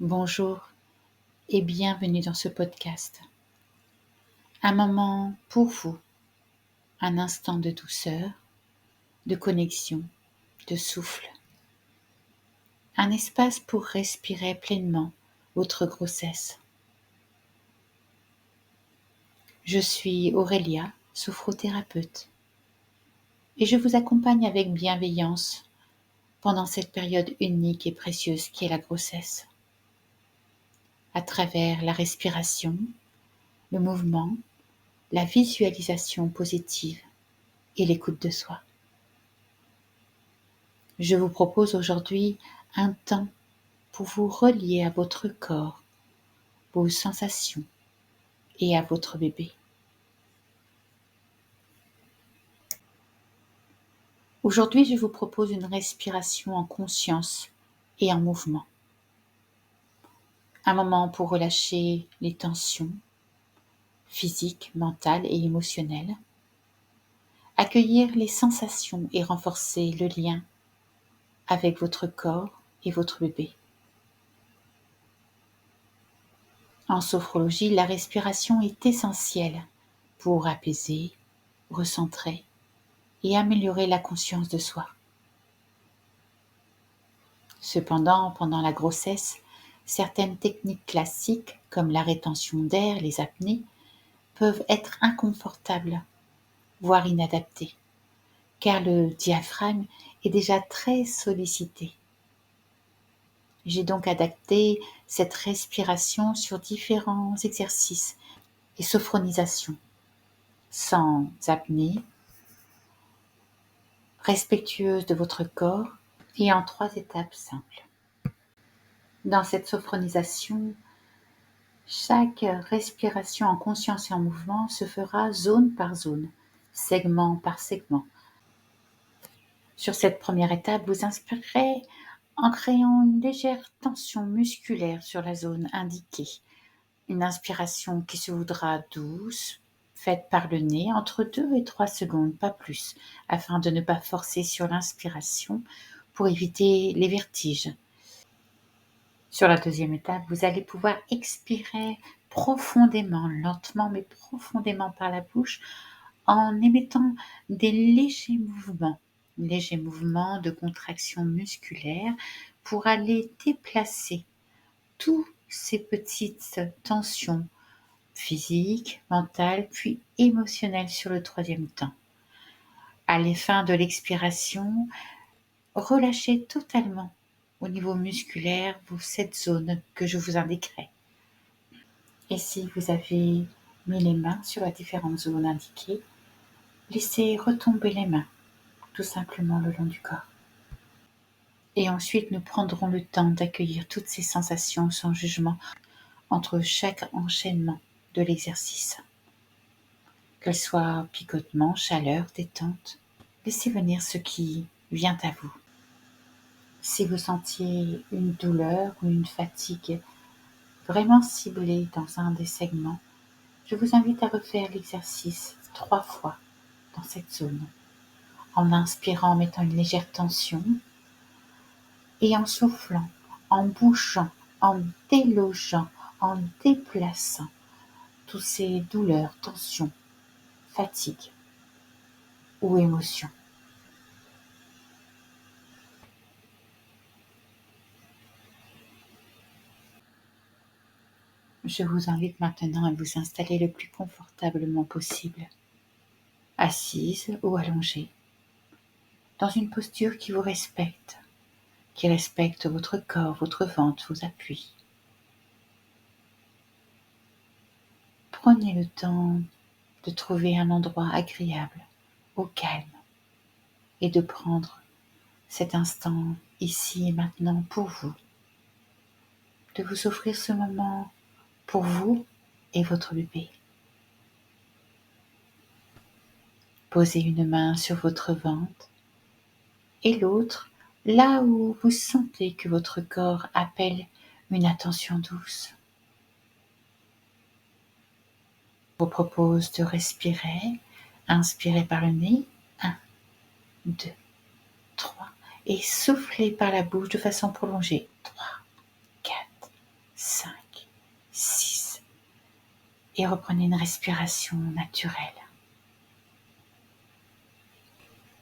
Bonjour et bienvenue dans ce podcast. Un moment pour vous, un instant de douceur, de connexion, de souffle. Un espace pour respirer pleinement votre grossesse. Je suis Aurélia, sophrothérapeute, et je vous accompagne avec bienveillance pendant cette période unique et précieuse qui est la grossesse. À travers la respiration, le mouvement, la visualisation positive et l'écoute de soi. Je vous propose aujourd'hui un temps pour vous relier à votre corps, vos sensations et à votre bébé. Aujourd'hui, je vous propose une respiration en conscience et en mouvement. Un moment pour relâcher les tensions physiques, mentales et émotionnelles. Accueillir les sensations et renforcer le lien avec votre corps et votre bébé. En sophrologie, la respiration est essentielle pour apaiser, recentrer et améliorer la conscience de soi. Cependant, pendant la grossesse, certaines techniques classiques comme la rétention d'air, les apnées, peuvent être inconfortables, voire inadaptées, car le diaphragme est déjà très sollicité. J'ai donc adapté cette respiration sur différents exercices et sophronisations, sans apnée, respectueuse de votre corps et en 3 étapes simples. Dans cette sophronisation, chaque respiration en conscience et en mouvement se fera zone par zone, segment par segment. Sur cette première étape, vous inspirerez en créant une légère tension musculaire sur la zone indiquée. Une inspiration qui se voudra douce, faite par le nez entre 2 et 3 secondes, pas plus, afin de ne pas forcer sur l'inspiration pour éviter les vertiges. Sur la deuxième étape, vous allez pouvoir expirer profondément, lentement mais profondément par la bouche en émettant des légers mouvements de contraction musculaire pour aller déplacer toutes ces petites tensions physiques, mentales, puis émotionnelles sur le troisième temps. À la fin de l'expiration, relâchez totalement au niveau musculaire cette zone que je vous indiquerai. Et si vous avez mis les mains sur les différentes zones indiquées, laissez retomber les mains tout simplement le long du corps. Et ensuite, nous prendrons le temps d'accueillir toutes ces sensations sans jugement entre chaque enchaînement de l'exercice. Qu'elles soient picotement, chaleur, détente, laissez venir ce qui vient à vous. Si vous sentiez une douleur ou une fatigue vraiment ciblée dans un des segments, je vous invite à refaire l'exercice 3 fois dans cette zone, en inspirant, en mettant une légère tension, et en soufflant, en bougeant, en délogeant, en déplaçant toutes ces douleurs, tensions, fatigues ou émotions. Je vous invite maintenant à vous installer le plus confortablement possible, assise ou allongée, dans une posture qui vous respecte, qui respecte votre corps, votre ventre, vos appuis. Prenez le temps de trouver un endroit agréable, au calme, et de prendre cet instant ici et maintenant pour vous, de vous offrir ce moment pour vous et votre bébé. Posez une main sur votre ventre et l'autre là où vous sentez que votre corps appelle une attention douce. Je vous propose de respirer. Inspirez par le nez, 1, 2, 3, et soufflez par la bouche de façon prolongée, 3, 4, 5, 6. Et reprenez une respiration naturelle.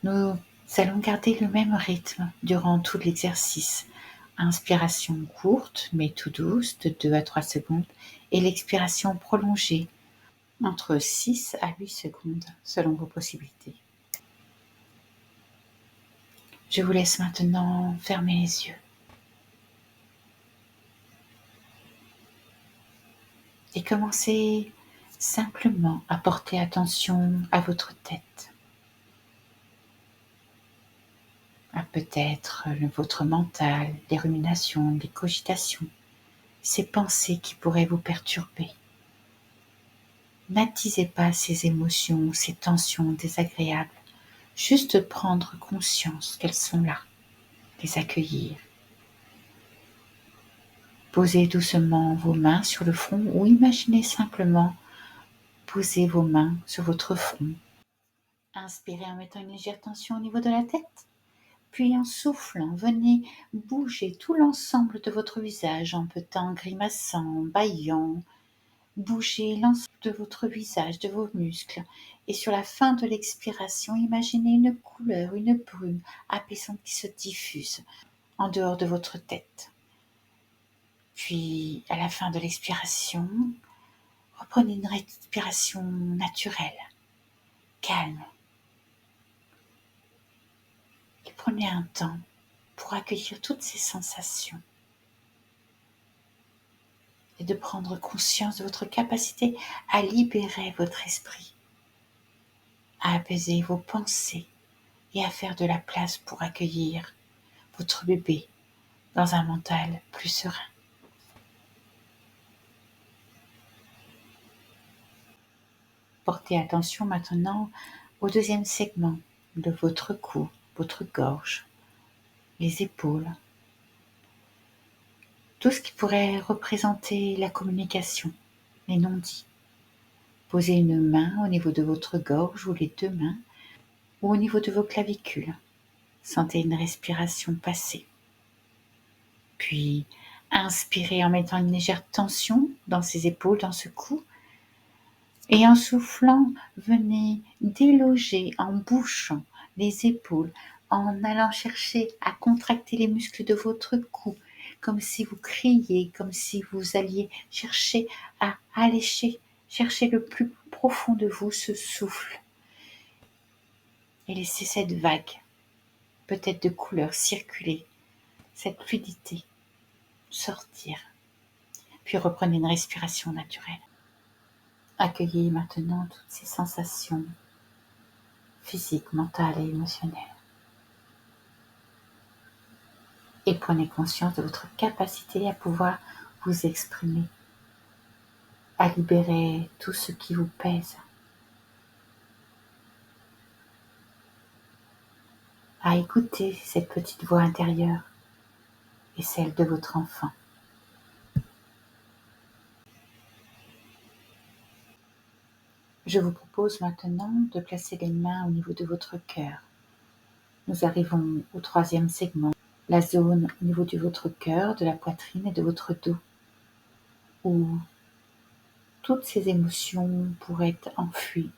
Nous allons garder le même rythme durant tout l'exercice. Inspiration courte mais tout douce de 2 à 3 secondes et l'expiration prolongée entre 6 à 8 secondes selon vos possibilités. Je vous laisse maintenant fermer les yeux. Et commencez simplement à porter attention à votre tête, à peut-être votre mental, les ruminations, les cogitations, ces pensées qui pourraient vous perturber. N'attisez pas ces émotions, ces tensions désagréables, juste prendre conscience qu'elles sont là, les accueillir. Posez doucement vos mains sur le front ou imaginez simplement poser vos mains sur votre front. Inspirez en mettant une légère tension au niveau de la tête, puis en soufflant, venez bouger tout l'ensemble de votre visage en petant, grimaçant, bâillant. Bougez l'ensemble de votre visage, de vos muscles. Et sur la fin de l'expiration, imaginez une couleur, une brume apaisante qui se diffuse en dehors de votre tête. Puis, à la fin de l'expiration, reprenez une respiration naturelle, calme. Et prenez un temps pour accueillir toutes ces sensations. Et de prendre conscience de votre capacité à libérer votre esprit, à apaiser vos pensées et à faire de la place pour accueillir votre bébé dans un mental plus serein. Portez attention maintenant au deuxième segment de votre cou, votre gorge, les épaules, tout ce qui pourrait représenter la communication, les non-dits. Posez une main au niveau de votre gorge ou les deux mains ou au niveau de vos clavicules. Sentez une respiration passer. Puis, inspirez en mettant une légère tension dans ces épaules, dans ce cou. Et en soufflant, venez déloger en bouchant les épaules, en allant chercher à contracter les muscles de votre cou, comme si vous criez, comme si vous alliez chercher à allécher, chercher le plus profond de vous ce souffle. Et laissez cette vague, peut-être de couleur, circuler, cette fluidité sortir. Puis reprenez une respiration naturelle. Accueillez maintenant toutes ces sensations physiques, mentales et émotionnelles. Et prenez conscience de votre capacité à pouvoir vous exprimer, à libérer tout ce qui vous pèse, à écouter cette petite voix intérieure et celle de votre enfant. Je vous propose maintenant de placer les mains au niveau de votre cœur. Nous arrivons au troisième segment, la zone au niveau de votre cœur, de la poitrine et de votre dos, où toutes ces émotions pourraient être enfuies,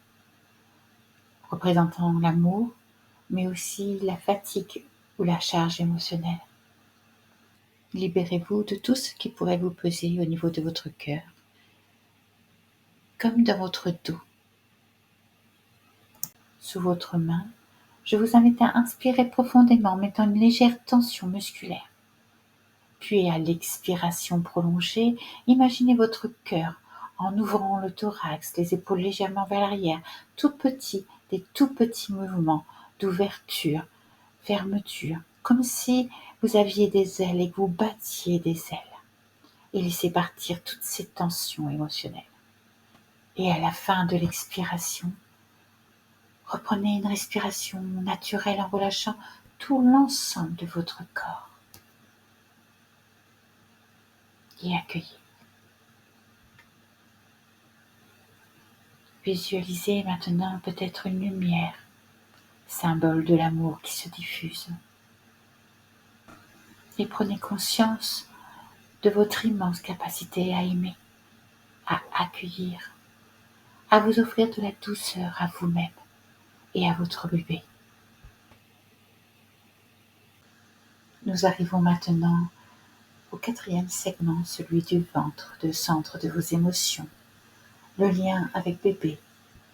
représentant l'amour, mais aussi la fatigue ou la charge émotionnelle. Libérez-vous de tout ce qui pourrait vous peser au niveau de votre cœur, comme dans votre dos. Sous votre main, je vous invite à inspirer profondément en mettant une légère tension musculaire. Puis à l'expiration prolongée, imaginez votre cœur en ouvrant le thorax, les épaules légèrement vers l'arrière, tout petit, des tout petits mouvements d'ouverture, fermeture, comme si vous aviez des ailes et que vous battiez des ailes. Et laissez partir toutes ces tensions émotionnelles. Et à la fin de l'expiration, reprenez une respiration naturelle en relâchant tout l'ensemble de votre corps. Et accueillez. Visualisez maintenant peut-être une lumière, symbole de l'amour qui se diffuse. Et prenez conscience de votre immense capacité à aimer, à accueillir, à vous offrir de la douceur à vous-même et à votre bébé. Nous arrivons maintenant au 4e segment, celui du ventre, le centre de vos émotions, le lien avec bébé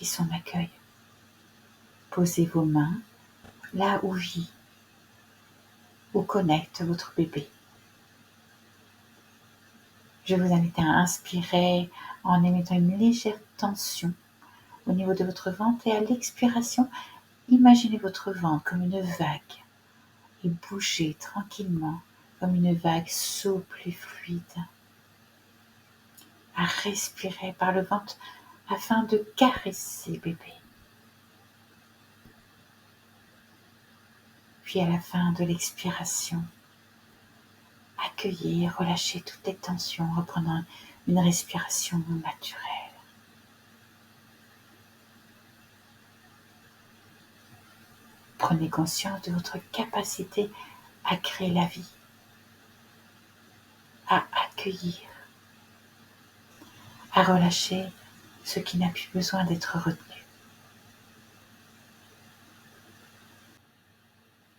et son accueil. Posez vos mains là où vit, où connecte votre bébé. Je vous invite à inspirer en émettant une légère tension au niveau de votre ventre et à l'expiration, imaginez votre ventre comme une vague et bougez tranquillement comme une vague souple et fluide. À respirer par le ventre afin de caresser bébé. Puis à la fin de l'expiration, accueillez et relâchez toutes les tensions en reprenant une respiration naturelle. Prenez conscience de votre capacité à créer la vie, à accueillir, à relâcher ce qui n'a plus besoin d'être retenu.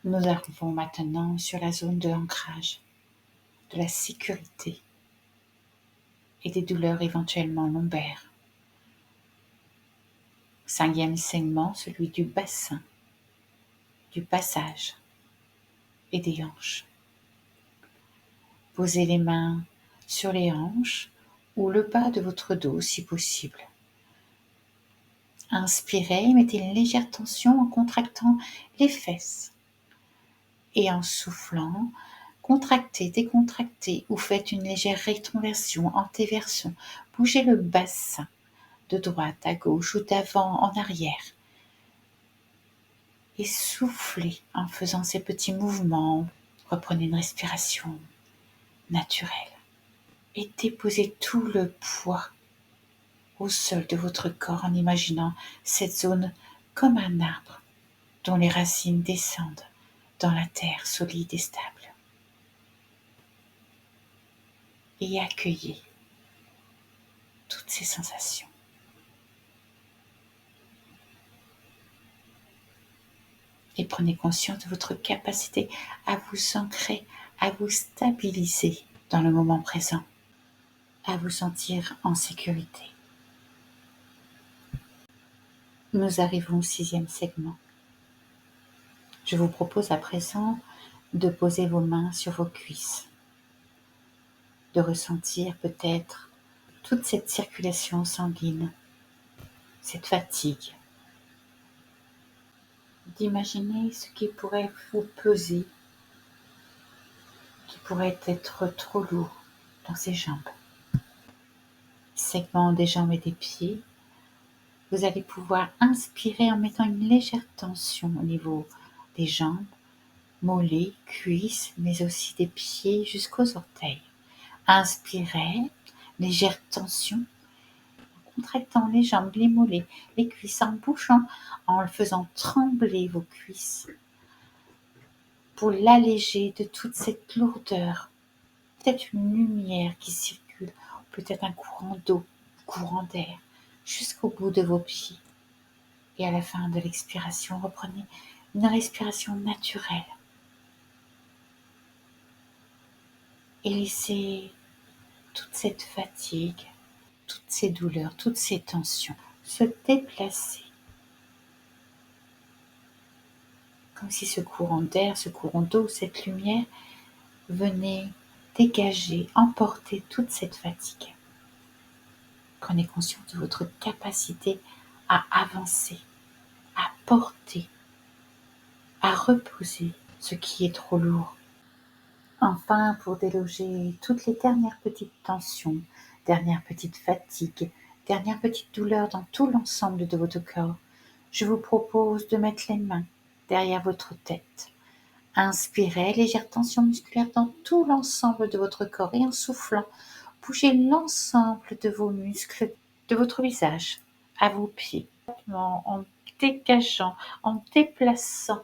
Nous arrivons maintenant sur la zone de l'ancrage, de la sécurité et des douleurs éventuellement lombaires. 5e segment, celui du bassin, du passage et des hanches. Posez les mains sur les hanches ou le bas de votre dos si possible. Inspirez, mettez une légère tension en contractant les fesses. Et en soufflant, contractez, décontractez ou faites une légère rétroversion, antéversion. Bougez le bassin de droite à gauche ou d'avant en arrière. Et soufflez en faisant ces petits mouvements. Reprenez une respiration naturelle. Et déposez tout le poids au sol de votre corps en imaginant cette zone comme un arbre dont les racines descendent dans la terre solide et stable. Et accueillez toutes ces sensations. Et prenez conscience de votre capacité à vous ancrer, à vous stabiliser dans le moment présent, à vous sentir en sécurité. Nous arrivons au 6e segment. Je vous propose à présent de poser vos mains sur vos cuisses, de ressentir peut-être toute cette circulation sanguine, cette fatigue, d'imaginer ce qui pourrait vous peser, qui pourrait être trop lourd dans ces jambes. Segment des jambes et des pieds, vous allez pouvoir inspirer en mettant une légère tension au niveau des jambes, mollets, cuisses, mais aussi des pieds jusqu'aux orteils. Inspirez, légère tension, en contractant les jambes, les mollets, les cuisses, en bougeant, en faisant trembler vos cuisses pour l'alléger de toute cette lourdeur. Peut-être une lumière qui circule, peut-être un courant d'eau, courant d'air, jusqu'au bout de vos pieds. Et à la fin de l'expiration, reprenez une respiration naturelle. Et laissez toute cette fatigue, toutes ces douleurs, toutes ces tensions se déplacer. Comme si ce courant d'air, ce courant d'eau, cette lumière venait dégager, emporter toute cette fatigue. Prenez conscience de votre capacité à avancer, à porter, à reposer ce qui est trop lourd. Enfin, pour déloger toutes les dernières petites tensions, dernières petites fatigues, dernières petites douleurs dans tout l'ensemble de votre corps, je vous propose de mettre les mains derrière votre tête. Inspirez, légère tension musculaire dans tout l'ensemble de votre corps et en soufflant, bougez l'ensemble de vos muscles de votre visage à vos pieds, en dégageant, en déplaçant,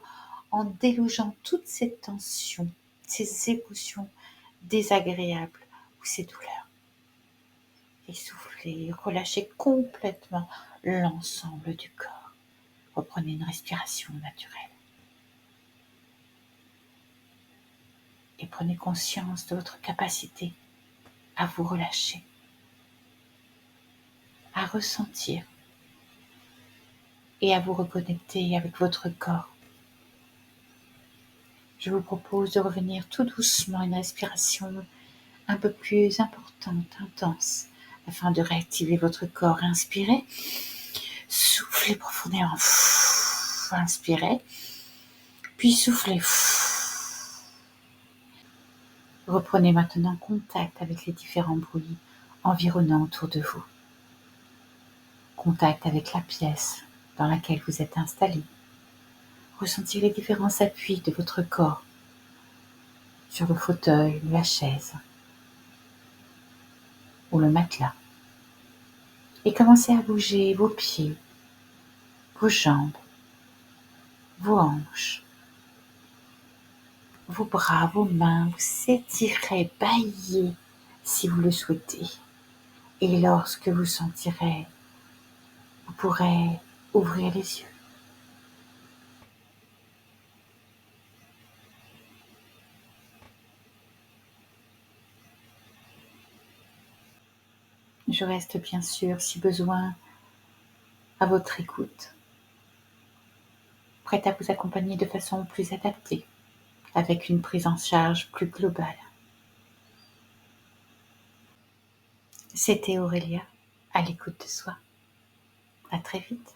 en délogeant toutes ces tensions, ces émotions désagréables ces douleurs. Et soufflez, relâchez complètement l'ensemble du corps. Reprenez une respiration naturelle. Et prenez conscience de votre capacité à vous relâcher, à ressentir et à vous reconnecter avec votre corps. Je vous propose de revenir tout doucement à une respiration un peu plus importante, intense, afin de réactiver votre corps. Inspirez, soufflez profondément, inspirez, puis soufflez. Reprenez maintenant contact avec les différents bruits environnants autour de vous. Contact avec la pièce dans laquelle vous êtes installé. Ressentez les différents appuis de votre corps sur le fauteuil, la chaise ou le matelas. Et commencez à bouger vos pieds, vos jambes, vos hanches, vos bras, vos mains. Vous étirez, baillez si vous le souhaitez. Et lorsque vous sentirez, vous pourrez ouvrir les yeux. Je reste bien sûr, si besoin, à votre écoute, prête à vous accompagner de façon plus adaptée, avec une prise en charge plus globale. C'était Aurélia, à l'écoute de soi. À très vite.